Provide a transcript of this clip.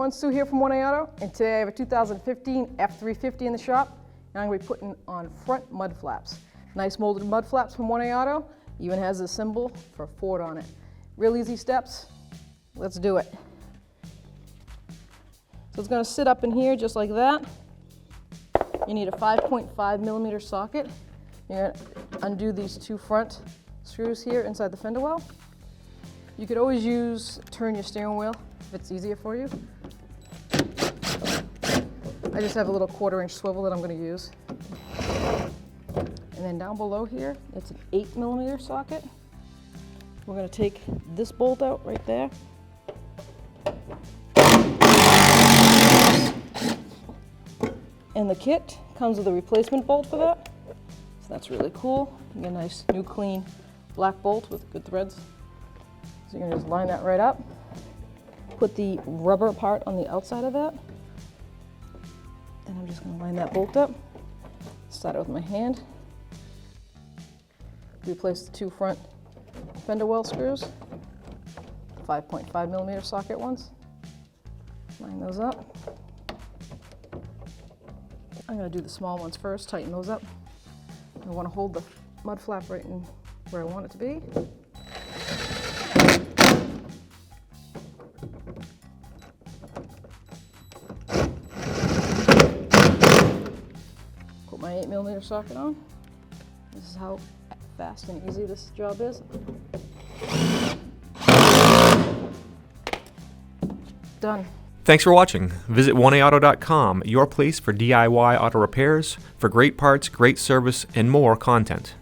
everyone, Sue here from 1A Auto, and today I have a 2015 F-350 in the shop, and I'm going to be putting on front mud flaps. Nice molded mud flaps from 1A Auto, even has a symbol for Ford on it. Real easy steps, let's do it. So it's going to sit up in here just like that. You need a 5.5 millimeter socket. You're going to undo these two front screws here inside the fender well. You could always turn your steering wheel if it's easier for you. I just have a little 1/4-inch swivel that I'm going to use. And then down below here, it's an 8 millimeter socket. We're going to take this bolt out right there. And the kit comes with a replacement bolt for that. So that's really cool. You get a nice new clean black bolt with good threads. So you're going to just line that right up. Put the rubber part on the outside of that. And I'm just going to line that bolt up. Start it with my hand. Replace the two front fender well screws. 5.5 millimeter socket ones. Line those up. I'm going to do the small ones first, tighten those up. I want to hold the mud flap right in where I want it to be. Put my 8 millimeter socket on. This is how fast and easy this job is. Done. Thanks for watching. Visit 1aauto.com, your place for DIY auto repairs, for great parts, great service, and more content.